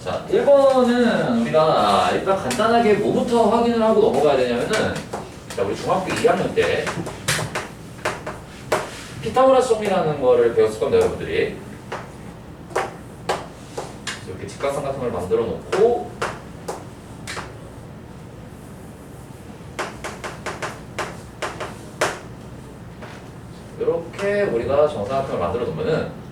자, 1번은 우리가 일단 간단하게 뭐부터 확인을 하고 넘어가야 되냐면은, 자, 우리 중학교 2학년 때 피타고라스 정리라는 거를 배웠을 겁니다, 여러분들이. 이렇게 직각삼각형을 만들어 놓고, 이렇게 우리가 정사각형을 만들어 놓으면은,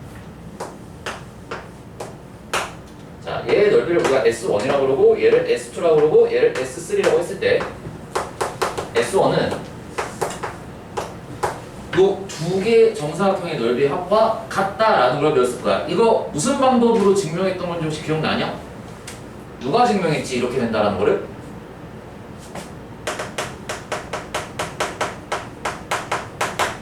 자, 얘의 넓이를 우리가 S1이라고 그러고 얘를 S2라고 그러고 얘를 S3라고 했을 때 S1은 요 두 개의 정사각형의 넓이의 합과 같다라는 걸 배웠을 거야. 이거 무슨 방법으로 증명했던 건지 혹시 기억나냐? 누가 증명했지 이렇게 된다라는 거를?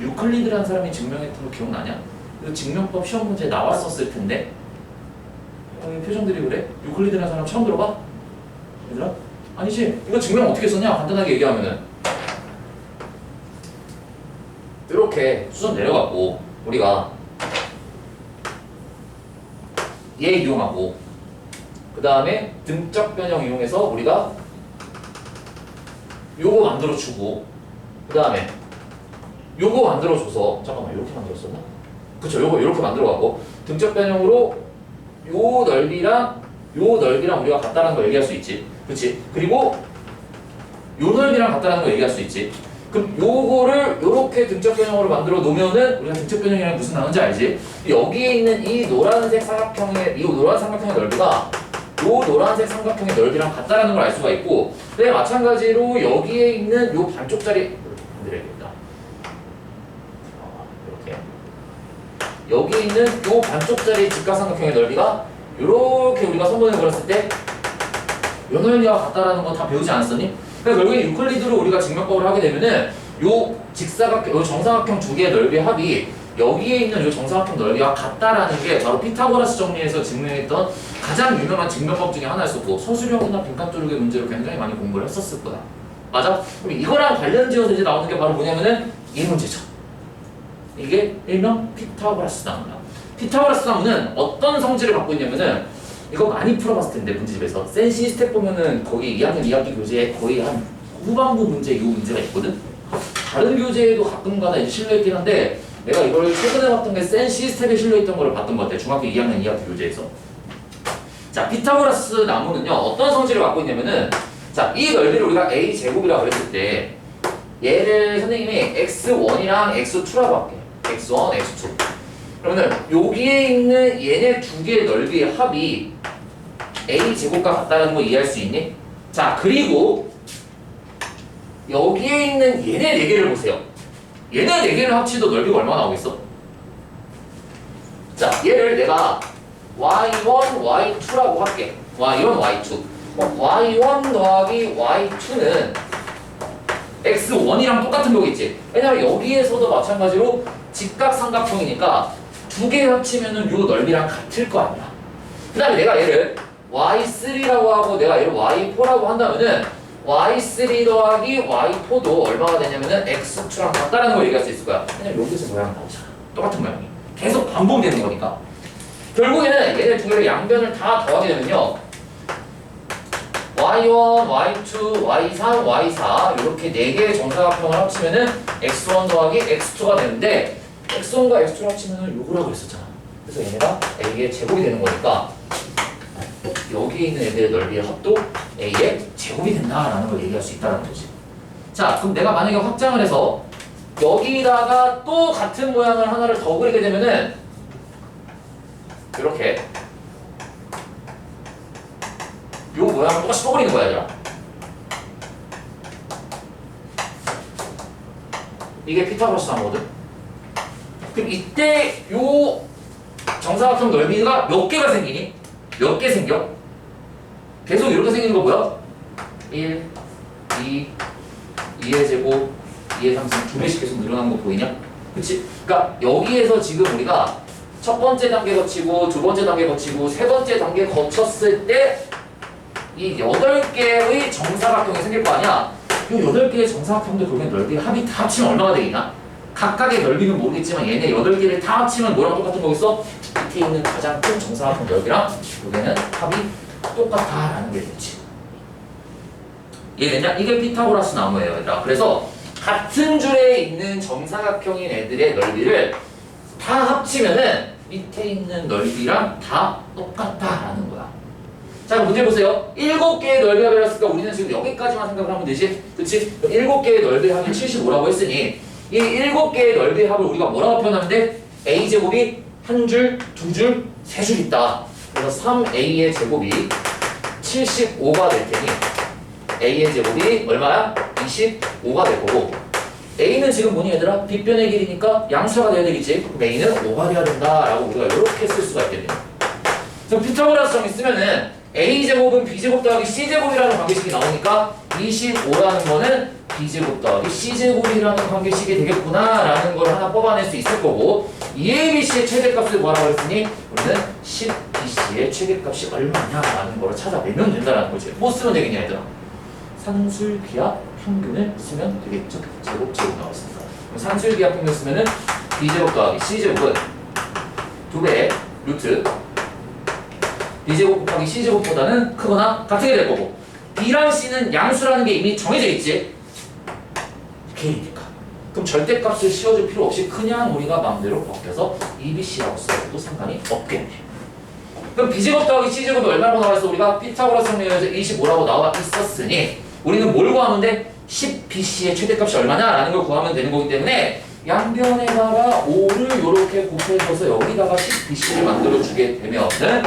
유클리드라는 사람이 증명했던 거 기억나냐? 이거 증명법 시험 문제에 나왔었을 텐데. 표정들이 그래? 유클리드라는 사람 처음 들어봐? 얘들아? 아니지. 이거 증명 어떻게 썼냐? 간단하게 얘기하면은 이렇게 수선 내려갖고 우리가 얘 이용하고 그 다음에 등적 변형 이용해서 우리가 요거 만들어주고 그 다음에 요거 만들어줘서 잠깐만 이렇게 만들었었나? 그쵸, 요거 이렇게 만들어갖고 등적 변형으로 요 넓이랑 우리가 같다라는 거 얘기할 수 있지. 그치? 그리고 요 넓이랑 같다라는 거 얘기할 수 있지. 그럼 요거를 요렇게 등적 변형으로 만들어 놓으면은 우리가 등적 변형이랑 무슨 나는지 알지? 여기에 있는 이 노란색 삼각형의 넓이가 요 노란색 삼각형의 넓이랑 같다라는 걸 알 수가 있고, 근데 마찬가지로 여기에 있는 요 반쪽짜리 만들어야겠다. 이렇게 여기 있는 요 반쪽짜리 직각삼각형의 넓이가 요렇게 우리가 선분을 그렸을 때 요 넓이와 같다라는 거 다 배우지 않았었니? 그러니까 결국에 유클리드로 우리가 증명법을 하게 되면은 요 정사각형 두 개의 넓이의 합이 여기에 있는 요 정사각형 넓이와 같다라는 게 바로 피타고라스 정리에서 증명했던 가장 유명한 증명법 중에 하나였었고, 서술형이나 빈칸 조르기 문제로 굉장히 많이 공부를 했었을 거야. 맞아? 그럼 이거랑 관련지어서 이제 나오는 게 바로 뭐냐면은 이 문제죠. 이게 일명 피타고라스 나무다. 피타고라스 나무는 어떤 성질을 갖고 있냐면은, 이거 많이 풀어봤을 텐데 문제집에서 센 시스템 보면은 거기 2학년 2학기 교재에 거의 한 후반부 문제 이 문제가 있거든. 다른 교재에도 가끔가다 이제 실려있긴 한데 내가 이걸 최근에 봤던 게 센 시스템에 실려있던 거를 봤던 것 같아. 중학교 2학년 2학기 교재에서. 자, 피타고라스 나무는요 어떤 성질을 갖고 있냐면은, 자, 이 넓이를 우리가 a 제곱이라고 그랬을 때 얘를 선생님이 x1이랑 x2라고 할게. x1, x2. 그러면은 여기에 있는 얘네 두 개의 넓이의 합이 a 제곱과 같다는 거 이해할 수 있니? 자, 그리고 여기에 있는 얘네 네 개를 보세요. 얘네 네 개를 합치도 넓이가 얼마나 나오겠어? 자, 얘를 내가 y1, y2라고 할게. y1, y2. y1 더하기 y2는 x1이랑 똑같은 거겠지. 왜냐면 여기에서도 마찬가지로 직각삼각형이니까 두 개 합치면은 요 넓이랑 같을 거 아니야. 그 다음에 내가 얘를 y3라고 하고 내가 얘를 y4라고 한다면은 y3 더하기 y4도 얼마가 되냐면은 x2랑 같다라는 걸 얘기할 수 있을 거야. 왜냐면 여기서 모양 나오잖아. 똑같은 모양이. 계속 반복되는 거니까. 결국에는 얘네 두 개를 양변을 다 더하게 되면요. y1, y2, y3, y4 이렇게 네 개의 정사각형을 합치면은 x1 더하기 x2가 되는데, x1과 x2를 합치면은 요거라고 그랬었잖아. 그래서 얘네가 a의 제곱이 되는 거니까 여기에 있는 애들의 넓이의 합도 a의 제곱이 된다라는 걸 얘기할 수 있다는 거지. 자, 그럼 내가 만약에 확장을 해서 여기다가 또 같은 모양을 하나를 더 그리게 되면은 이렇게 요 모양을 똑같이 또 그리는 거야, 얘들아. 이게 피타고라스 나무거든. 그럼 이때 요 정사각형 넓이가 몇 개가 생기니? 몇 개 생겨? 계속 이렇게 생기는 거 뭐야? 1, 2, 2의 제곱, 2의 3승 두 배씩 계속 늘어나는 거 보이냐? 그치? 그러니까 여기에서 지금 우리가 첫 번째 단계 거치고 두 번째 단계 거치고 세 번째 단계 거쳤을 때 이 8개의 정사각형이 생길 거 아니야? 이 8개의 정사각형도 결국엔 넓이 합이 다 합치면 얼마가 되겠냐? 각각의 넓이는 모르겠지만 얘네 8개를 다 합치면 뭐랑 똑같은 거겠어? 밑에 있는 가장 큰 정사각형 넓이랑 여기는 합이 똑같다라는 게 되지. 이해되냐? 이게 피타고라스 나무예요, 얘들아. 그래서 같은 줄에 있는 정사각형인 애들의 넓이를 다 합치면은 밑에 있는 넓이랑 다 똑같다라는 거야. 자, 문제 보세요. 7개의 넓이 합을 했으니까 우리는 지금 여기까지만 생각을 하면 되지? 그치? 7개의 넓이 합이 75라고 했으니 이 7개의 넓이 합을 우리가 뭐라고 표현하면 돼? A제곱이 한 줄, 두 줄, 세 줄 있다. 그래서 3A의 제곱이 75가 될 테니 A의 제곱이 얼마야? 25가 될 거고 A는 지금 뭐니 얘들아? 빗변의 길이니까 양수가 돼야 되겠지? 그럼 A는 5가 돼야 된다라고 우리가 이렇게 쓸 수가 있겠네요. 그럼 피타고라스 점 있으면은 A제곱은 B제곱 더하기 C제곱이라는 관계식이 나오니까 25라는 거는 B제곱 더하기 C제곱이라는 관계식이 되겠구나 라는 걸 하나 뽑아낼 수 있을 거고 2ABC의 최대값을 뭐라고 했으니 우리는 10BC의 최대값이 얼마냐라는 걸 찾아내면 된다는 거지. 뭐 쓰면 되겠냐 얘들아? 산술기하 평균을 쓰면 되겠죠. 제곱 나왔으니까. 그럼 산술기하 평균 쓰면은 B제곱 더하기 C제곱은 2배의 루트 B제곱 곱하기 C제곱보다는 크거나 같게 될 거고 B랑 C는 양수라는 게 이미 정해져 있지. K니까. 그럼 절대값을 씌워줄 필요 없이 그냥 우리가 마음대로 벗겨서 EBC라고 써도 상관이 없겠네. 그럼 B제곱 더하기 C제곱이 얼마라고 나와있어? 우리가 피타고라스 정리에서 25라고 나와 있었으니 우리는 뭘 구하면 돼? 10BC의 최대값이 얼마냐라는 걸 구하면 되는 거기 때문에 양변에다가 5를 이렇게 곱해줘서 여기다가 10BC를 만들어주게 되면은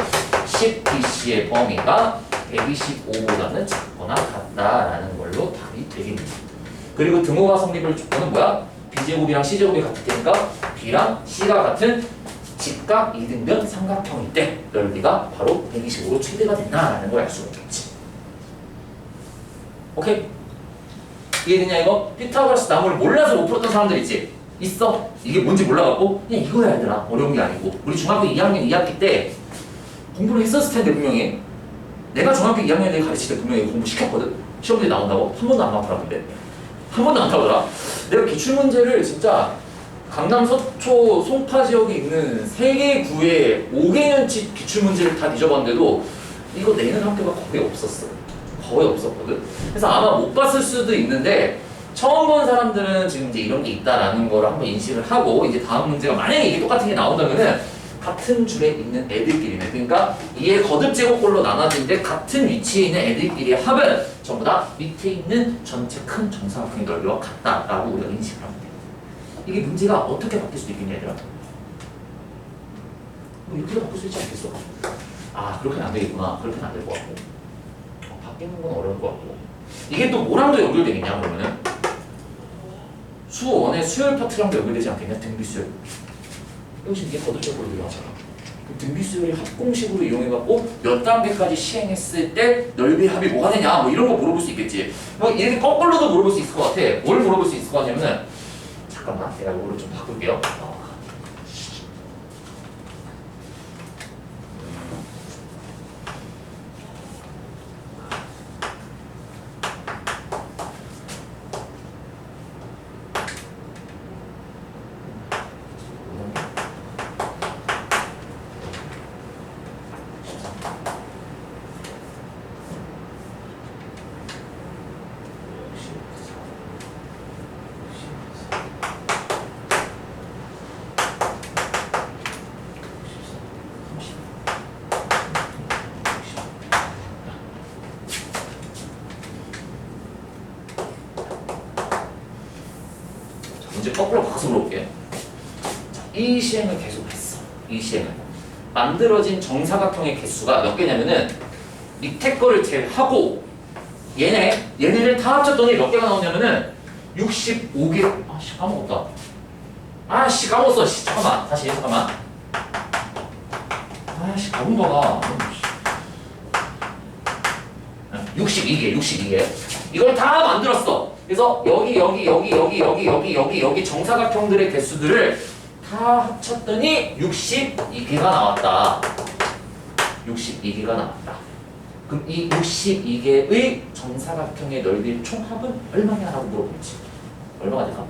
10BC의 범위가 125보다는 작거나 같다라는 걸로 답이 되겠습니다. 그리고 등호가 성립을 조건은 뭐야? B제곱이랑 C제곱이 같을 테니까 B랑 C가 같은 직각 이등변 삼각형일 때 넓이가 바로 125로 최대가 된다라는 걸 알 수가 있겠지. 오케이? 이해되냐 이거? 피타고라스 나무를 몰라서 못 풀었던 사람들 있지? 있어? 이게 뭔지 몰라갖고 그냥 이거야 얘들아. 어려운 게 아니고 우리 중학교 2학년 2학기 때 공부를 했었을 텐데 분명히 내가 중학교 2학년 때 가르칠 때 분명히 공부 시켰거든. 시험들이 나온다고? 한 번도 안 나왔더라. 근데 한 번도 안 나오더라. 내가 기출문제를 진짜 강남 서초 송파 지역에 있는 3개 구의 5개년치 기출문제를 다 뒤져봤는데도 이거 내는 학교가 거의 없었어. 거의 없었거든. 그래서 아마 못 봤을 수도 있는데 처음 본 사람들은 지금 이제 이런 게 있다라는 걸 한번 인식을 하고 이제 다음 문제가 만약에 이게 똑같은 게 나온다면은 같은 줄에 있는 애들끼리네. 그러니까 이에 거듭 제곱꼴로 나눠진데 같은 위치에 있는 애들끼리의 합은 전부 다 밑에 있는 전체 큰 정사각형의 넓이와 같다라고 우리가 인식을 하면 돼. 이게 문제가 어떻게 바뀔 수도 있겠냐 얘들아? 뭐 이렇게도 바꿀 수 있지 않겠어? 아 그렇게는 안 되겠구나. 그렇게는 안 될 것 같고 바뀌는 건 어려울 것 같고 이게 또 뭐랑도 연결되겠냐 그러면은 수원의 수열 파트랑도 연결되지 않겠냐? 등비수열. 역시 이게 거듭적으로 들어가잖아. 등비수열이 합공식으로 이용해갖고 몇 단계까지 시행했을 때 넓이 합이 뭐가 되냐 뭐 이런 거 물어볼 수 있겠지. 뭐 이렇게 거꾸로도 물어볼 수 있을 것 같아. 뭘 물어볼 수 있을 것 같냐면은 잠깐만 내가 이거를 좀 바꿀게요. 이제 거꾸로 바꿔서 물어볼게. 이 시행을 계속 했어. 이 시행을. 만들어진 정사각형의 개수가 몇 개냐면은 밑에 거를 제외하고 얘네를 다 합쳤더니 몇 개가 나오냐면은 65개. 아씨 까먹었다. 아씨 까먹었어. 잠깐만. 다시 잠깐만. 아씨 가본거가 62개. 이걸 다 만들었어. 그래서 여기 정사각형들의 개수들을 다 합쳤더니 62개가 나왔다. 62개가 나왔다. 그럼 이 62개의 정사각형의 넓이의 총합은 얼마냐라고 물어보지. 얼마가 될까?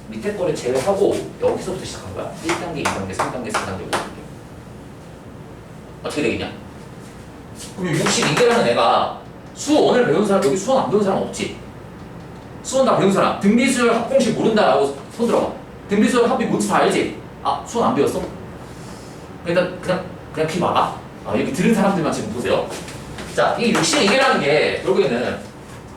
밑에 거를 제외하고 여기서부터 시작한 거야. 1단계, 2단계, 3단계, 4단계, 5단계. 어떻게 되겠냐? 그럼 62개라는 애가 수원을 배운 사람, 여기 수원 안 배운 사람 없지? 수원 다 배운 사람, 등비수열 합공식 모른다라고 손 들어봐. 등비수열 합이 뭔지 다 알지? 아, 수원 안 배웠어? 일단 그냥 피 막아. 여기 들은 사람들만 지금 보세요. 자, 이 62개라는 게 결국에는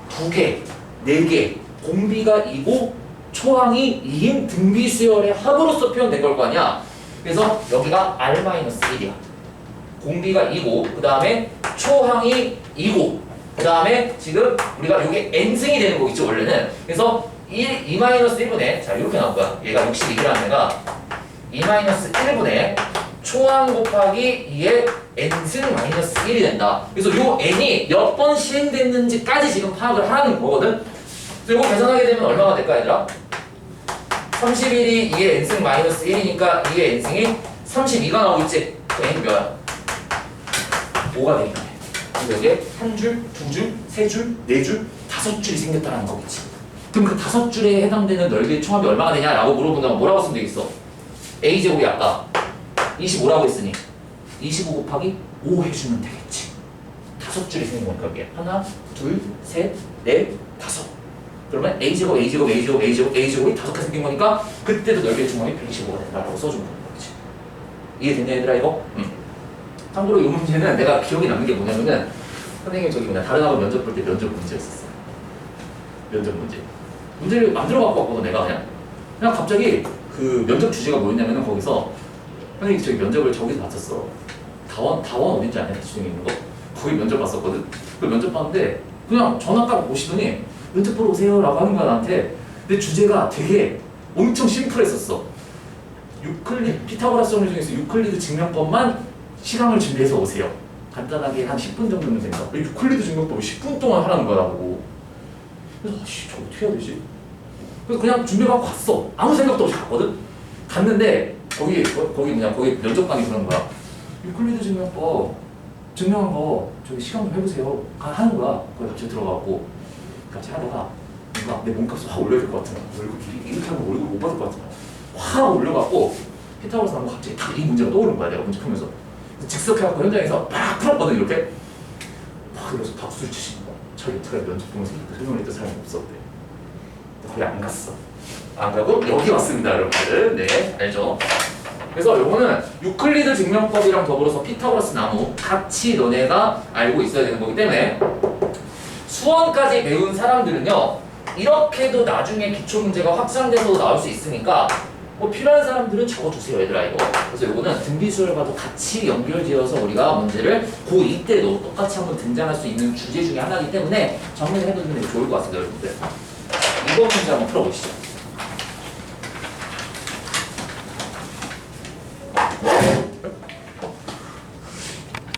2개, 4개, 공비가 2고 초항이 2인 등비수열의 합으로서 표현된 걸 거 아니야? 그래서 여기가 R-1이야. 공비가 2고 그 다음에 초항이 2고 그 다음에 지금 우리가 이게 n승이 되는 거겠죠 원래는. 그래서 2-1분의 자 이렇게 나올 거야. 얘가 62라는 애가 2-1분의 초항 곱하기 2의 n승 마이너스 1이 된다. 그래서 요 n이 몇 번 시행됐는지까지 지금 파악을 하라는 거거든. 그래서 이거 계산하게 되면 얼마가 될까 얘들아? 31이 2의 n승 마이너스 1이니까 2의 n승이 32가 나오겠지? 그 n이 몇야? 5가 되니까. 그래서 여기에 한 줄, 두 줄, 세 줄, 네 줄, 5줄이 생겼다는 거겠지. 그럼 그 5줄에 해당되는 넓이의 총합이 얼마가 되냐라고 물어본다면 뭐라고 쓰면 되겠어? a제곱이 아까 25라고 했으니 25 곱하기 5 해주면 되겠지. 5줄이 생긴 거니까 이게 하나, 둘, 셋, 넷, 5. 그러면 a제곱, a제곱, a제곱, a제곱, a제곱이 5개 생긴 거니까 그때도 넓이의 총합이 125가 된다라고 써주면 되는 거지. 이해됐냐 얘들아 이거? 참고로 이 문제는 내가 기억이 남는 게 뭐냐면은 선생님이 저기 다른 학원 면접 볼 때 면접 문제였었어. 면접 문제. 문제를 만들어 갖고 왔거든 내가 그냥 갑자기 그 면접 주제가 뭐였냐면은 거기서 선생님이 저기 면접을 저기서 봤었어. 다원 어딘지 아냐? 대충 있는 거? 거기 면접 봤었거든. 그 면접 봤는데 그냥 전화 딱 오시더니 면접 보러 오세요라고 하는 거야 나한테. 근데 주제가 되게 엄청 심플했었어. 피타고라스 정리 중에서 유클리드 증명법만 시간을 준비해서 오세요. 간단하게 한 10분 정도면 된다. 유클리드 증명법을 10분 동안 하라는 거야 나보고. 그래서 저 어떻게 해야 되지? 그래서 그냥 준비하고 갔어. 아무 생각도 없이 갔거든. 갔는데 거기 면접관이 그러는 거야. 유클리드 증명법 증명한 거 저기 시간 좀 해보세요. 하는 거야. 거기 갑자기 들어가고 같이 하다가 뭔가 내 몸값을 확 올려야 될 것 같은 거야. 얼굴 이렇게 하면 얼굴 못 받을 것 같은 거야. 확 올려갖고 피타고라스 나면 갑자기 딱 이 문제가 떠오른 거야. 내가 문제 풀면서 즉석해갖고 현장에서 막 풀었거든 이렇게. 막 그래서 박수를 치시는 거야. 저희 어떻게 면접 보면서 설명을 했던 사람이 없었대. 거기 안 갔어. 안 가고 여기 왔습니다 여러분들. 네 알죠? 그래서 요거는 유클리드 증명법이랑 더불어서 피타고라스 나무 같이 너네가 알고 있어야 되는 거기 때문에 수원까지 배운 사람들은요 이렇게도 나중에 기초문제가 확장돼서 나올 수 있으니까 뭐 필요한 사람들은 적어주세요 얘들아 이거. 그래서 요거는 등비수열과도 같이 연결지어서 우리가 문제를 고2 때도 똑같이 한번 등장할 수 있는 주제 중에 하나이기 때문에 정리를 해두면 좋을 것 같습니다 여러분들. 이번 문제 한번 풀어보시죠.